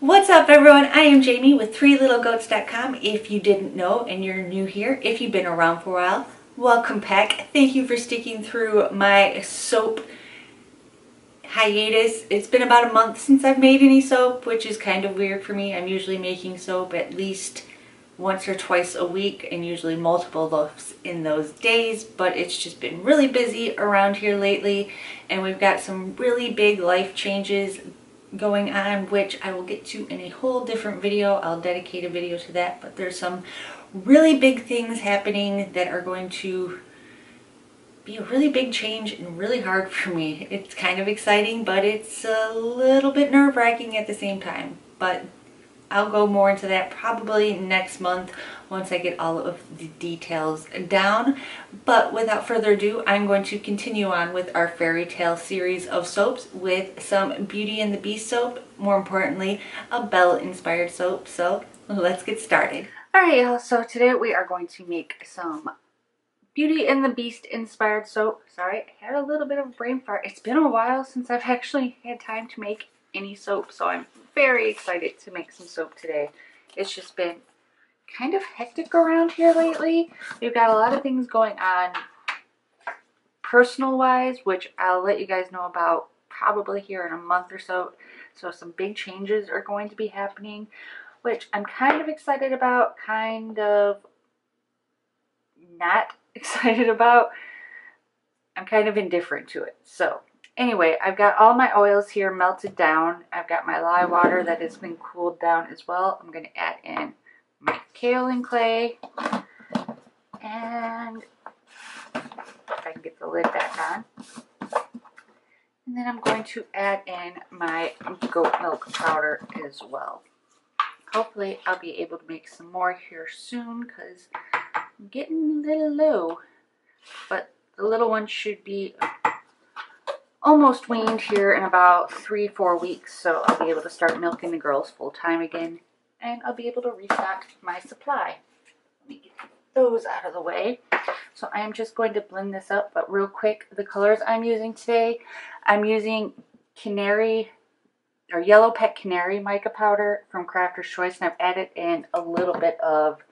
What's up everyone? I am Jamie with 3littlegoats.com. If you didn't know and you're new here, if you've been around for a while, welcome back. Thank you for sticking through my soap hiatus. It's been about a month since I've made any soap, which is kind of weird for me. I'm usually making soap at least once or twice a week and usually multiple of those in those days, but it's just been really busy around here lately and we've got some really big life changes going on, which I will get to in a whole different video. I'll dedicate a video to that, but there's some really big things happening that are going to be a really big change and really hard for me. It's kind of exciting, but it's a little bit nerve-wracking at the same time. But I'll go more into that probably next month once I get all of the details down. But without further ado, I'm going to continue on with our Fairytale series of soaps with some Beauty and the Beast soap, more importantly, a Belle-inspired soap. So let's get started. Alright y'all, so today we are going to make some Beauty and the Beast inspired soap. Sorry, I had a little bit of a brain fart. It's been a while since I've actually had time to make any soap, so I'm very excited to make some soap today. It's just been kind of hectic around here lately. We've got a lot of things going on personal wise, which I'll let you guys know about probably here in a month or so. So some big changes are going to be happening, which I'm kind of excited about, kind of not excited about. I'm kind of indifferent to it. So anyway, I've got all my oils here melted down. I've got my lye water that has been cooled down as well. I'm going to add in my kaolin clay, and if I can get the lid back on. And then I'm going to add in my goat milk powder as well. Hopefully I'll be able to make some more here soon because I'm getting a little low. But the little one should be almost weaned here in about 3-4 weeks, so I'll be able to start milking the girls full time again, and I'll be able to restock my supply. Let me get those out of the way. So I am just going to blend this up, but real quick, the colors I'm using today, I'm using Canary or Yellow Pet Canary mica powder from Crafter's Choice, and I've added in a little bit of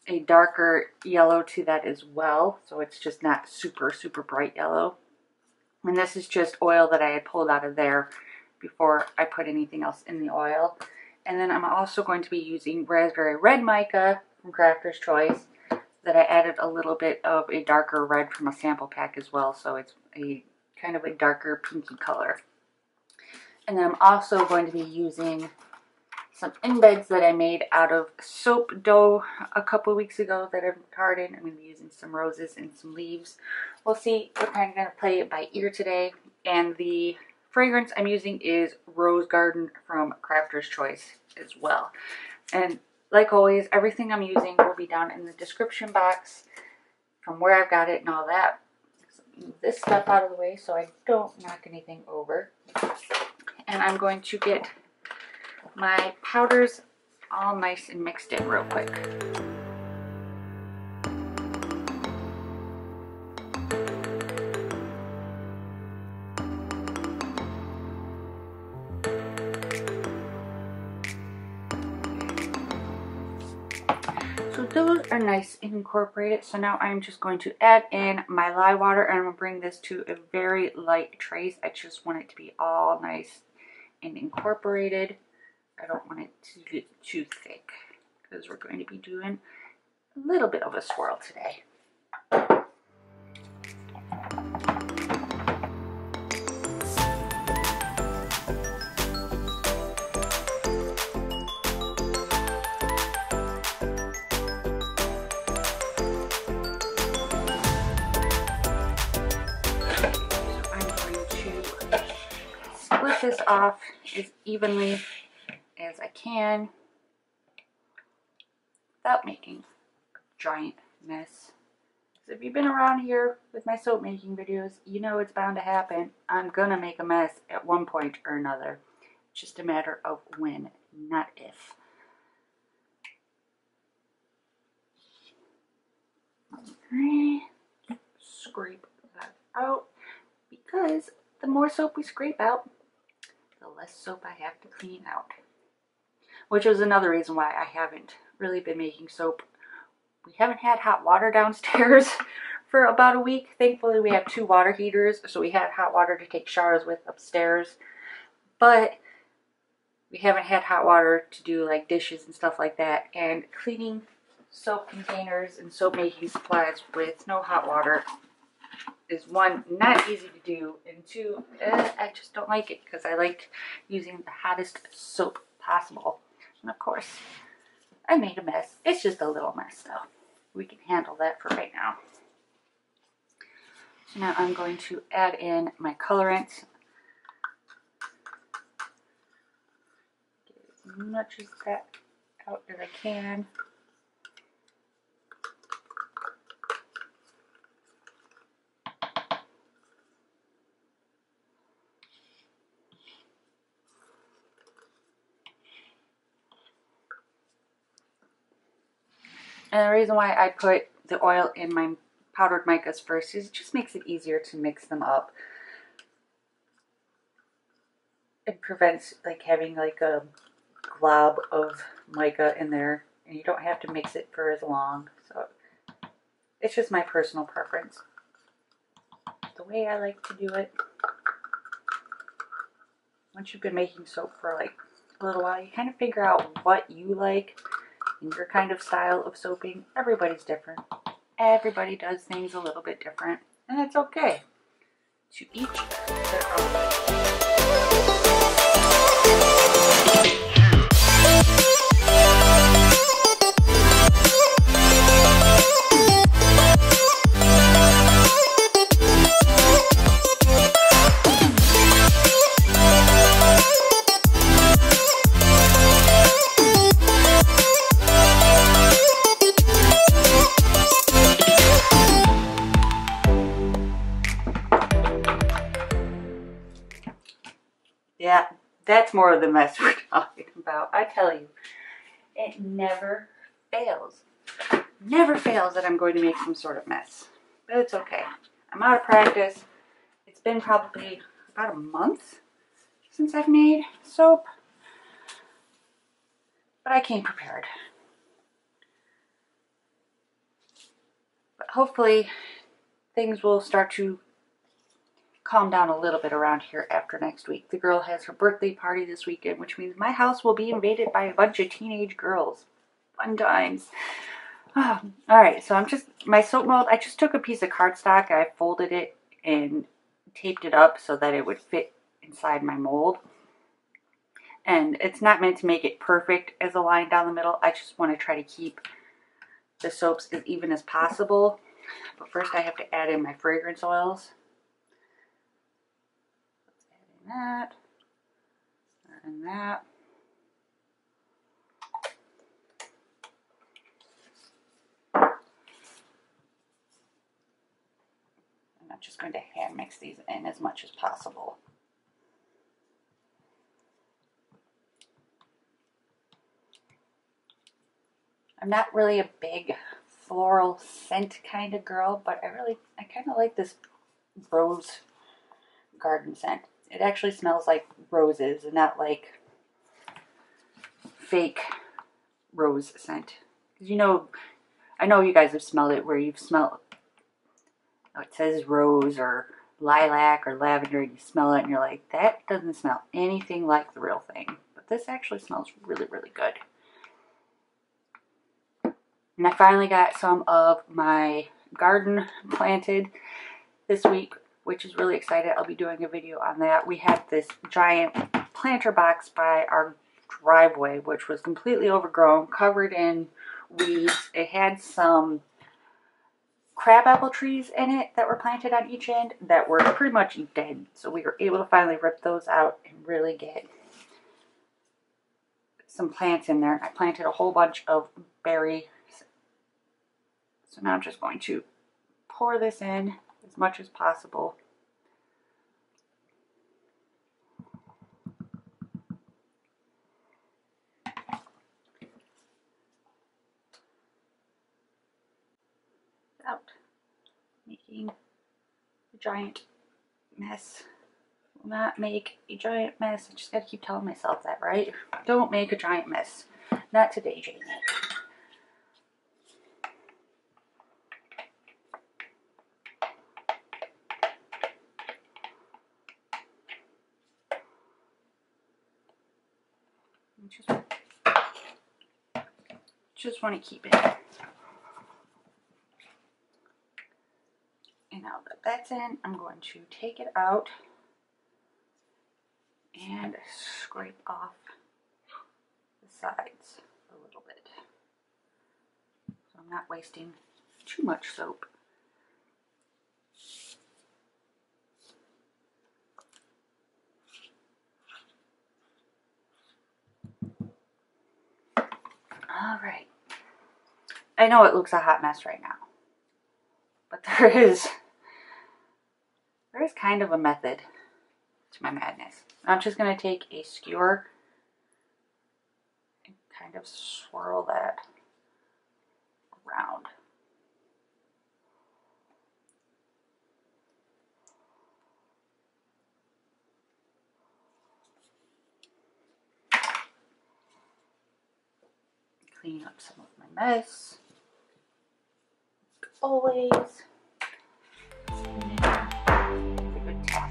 a darker yellow to that as well, so it's just not super bright yellow. And this is just oil that I had pulled out of there before I put anything else in the oil. And then I'm also going to be using Raspberry Red mica from Crafter's Choice that I added a little bit of a darker red from a sample pack as well, so it's a kind of a darker pinky color. And then I'm also going to be using some embeds that I made out of soap dough a couple of weeks ago that I've hardened. I'm going to be using some roses and some leaves. We'll see. We're kind of going to play it by ear today. And the fragrance I'm using is Rose Garden from Crafter's Choice as well. And like always, everything I'm using will be down in the description box from where I've got it and all that. So move this stuff out of the way so I don't knock anything over. And I'm going to get my powders all nice and mixed in real quick. So those are nice and incorporated. So now I'm just going to add in my lye water, and I'm going to bring this to a very light trace. I just want it to be all nice and incorporated. I don't want it to get too thick because we're going to be doing a little bit of a swirl today. Split this off as evenly as I can without making a giant mess. So if you've been around here with my soap making videos, you know it's bound to happen. I'm gonna make a mess at one point or another. It's just a matter of when, not if. Alright, scrape that out because the more soap we scrape out, the less soap I have to clean out. which is another reason why I haven't really been making soap. We haven't had hot water downstairs for about a week. Thankfully, we have 2 water heaters, so we had hot water to take showers with upstairs. But we haven't had hot water to do like dishes and stuff like that. And cleaning soap containers and soap making supplies with no hot water is 1, not easy to do, and 2, I just don't like it because I like using the hottest soap possible. And of course, I made a mess. It's just a little mess though. We can handle that for right now. So now I'm going to add in my colorants. Get as much of that out as I can. And the reason why I put the oil in my powdered micas first is it just makes it easier to mix them up. It prevents like having like a glob of mica in there, and you don't have to mix it for as long. So it's just my personal preference. The way I like to do it. Once you've been making soap for like a little while, you kind of figure out what you like and your kind of style of soaping. Everybody's different. Everybody does things a little bit different, and it's okay. To each their own. Yeah, that's more of the mess we're talking about. I tell you, it never fails. Never fails that I'm going to make some sort of mess. But it's okay. I'm out of practice. It's been probably about a month since I've made soap. But I came prepared. But hopefully things will start to calm down a little bit around here after next week. The girl has her birthday party this weekend, which means my house will be invaded by a bunch of teenage girls. Fun times. Oh, alright, so my soap mold, I just took a piece of cardstock, I folded it and taped it up so that it would fit inside my mold. And it's not meant to make it perfect as a line down the middle. I just want to try to keep the soaps as even as possible. But first I have to add in my fragrance oils. That and that. And I'm just going to hand mix these in as much as possible. I'm not really a big floral scent kind of girl, but I kind of like this rose garden scent. It actually smells like roses and not like fake rose scent. Because I know you guys have smelled it where you've smelled, it says rose or lilac or lavender, and you smell it and you're like, that doesn't smell anything like the real thing. But this actually smells really, really good. And I finally got some of my garden planted this week, which is really excited. I'll be doing a video on that. We had this giant planter box by our driveway, which was completely overgrown, covered in weeds. It had some crabapple trees in it that were planted on each end that were pretty much dead. So we were able to finally rip those out and really get some plants in there. I planted a whole bunch of berries. So now I'm just going to pour this in as much as possible. Without making a giant mess not make a giant mess. I just gotta keep telling myself that, right? Don't make a giant mess. Not today, Jamie. Just want to keep it. And now that that's in, I'm going to take it out and scrape off the sides a little bit. So I'm not wasting too much soap. All right. I know it looks a hot mess right now, but there is kind of a method to my madness. I'm just going to take a skewer and kind of swirl that around. Clean up some of my mess. Always. And then a good top.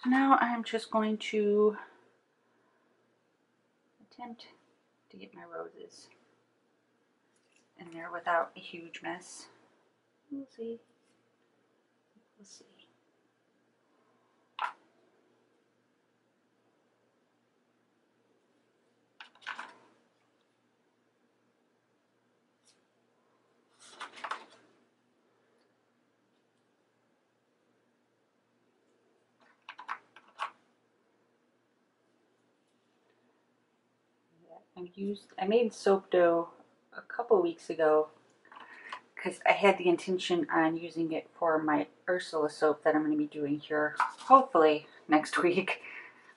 Now I'm just going to attempt to get my roses in there without a huge mess. We'll see. We'll see. I made soap dough a couple weeks ago because I had the intention on using it for my Ursula soap that I'm going to be doing here hopefully next week.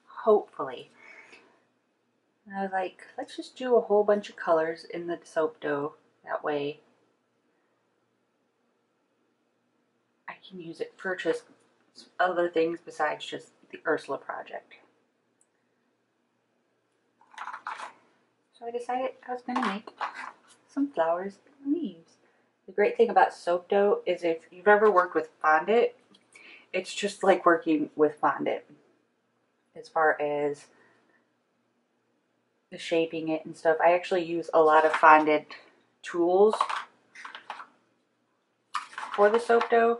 Hopefully. And I was like, let's just do a whole bunch of colors in the soap dough. That way I can use it for just other things besides just the Ursula project. So I decided I was going to make some flowers and leaves. The great thing about soap dough is if you've ever worked with fondant, it's just like working with fondant as far as the shaping it and stuff. I actually use a lot of fondant tools for the soap dough,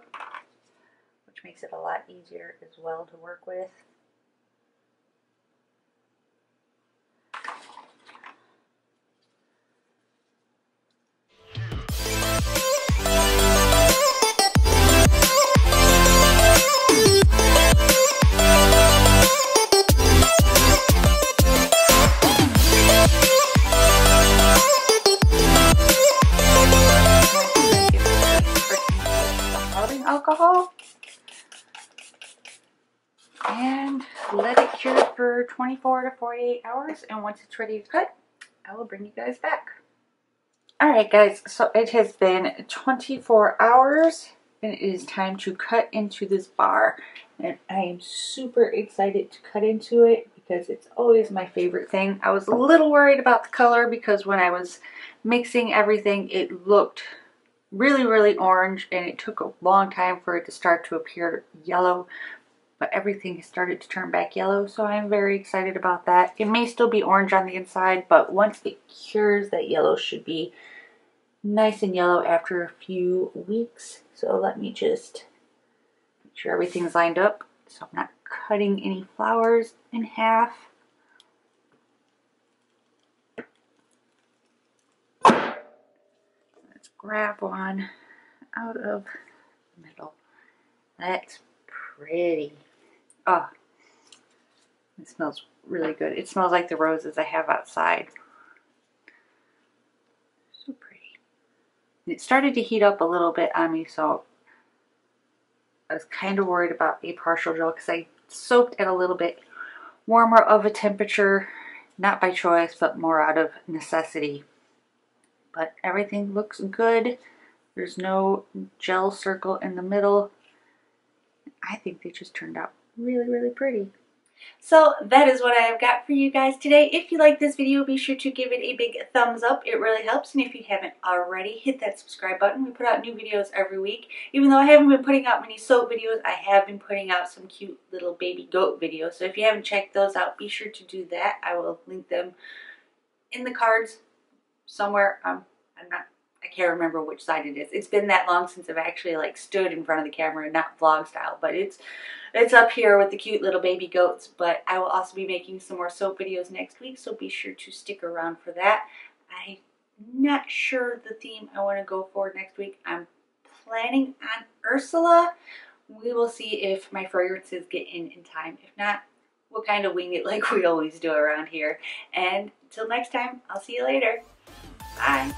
which makes it a lot easier as well to work with. Alcohol and let it cure for 24 to 48 hours, and once it's ready to cut, I will bring you guys back. Alright guys, so it has been 24 hours and it is time to cut into this bar, and I am super excited to cut into it because it's always my favorite thing. I was a little worried about the color because when I was mixing everything it looked really orange and it took a long time for it to start to appear yellow, but everything has started to turn back yellow, so I'm very excited about that. It may still be orange on the inside, but once it cures, that yellow should be nice and yellow after a few weeks. So let me just make sure everything's lined up so I'm not cutting any flowers in half. Let's grab one out of the middle. That's pretty. Oh, it smells really good. It smells like the roses I have outside. So pretty. It started to heat up a little bit on me, so I was kind of worried about a partial gel because I soaked at a little bit warmer of a temperature, not by choice, but more out of necessity. But everything looks good. There's no gel circle in the middle. I think they just turned out really, really pretty. So that is what I have got for you guys today. If you like this video, be sure to give it a big thumbs up. It really helps. And if you haven't already, hit that subscribe button. We put out new videos every week. Even though I haven't been putting out many soap videos, I have been putting out some cute little baby goat videos. So if you haven't checked those out, be sure to do that. I will link them in the cards somewhere. I can't remember which side it is. It's been that long since I've actually like stood in front of the camera, not vlog style, but it's up here with the cute little baby goats. But I will also be making some more soap videos next week, so be sure to stick around for that. I'm not sure the theme I want to go for next week. I'm planning on Ursula. We will see if my fragrances get in time. If not, we'll kind of wing it like we always do around here. And until next time, I'll see you later. Bye.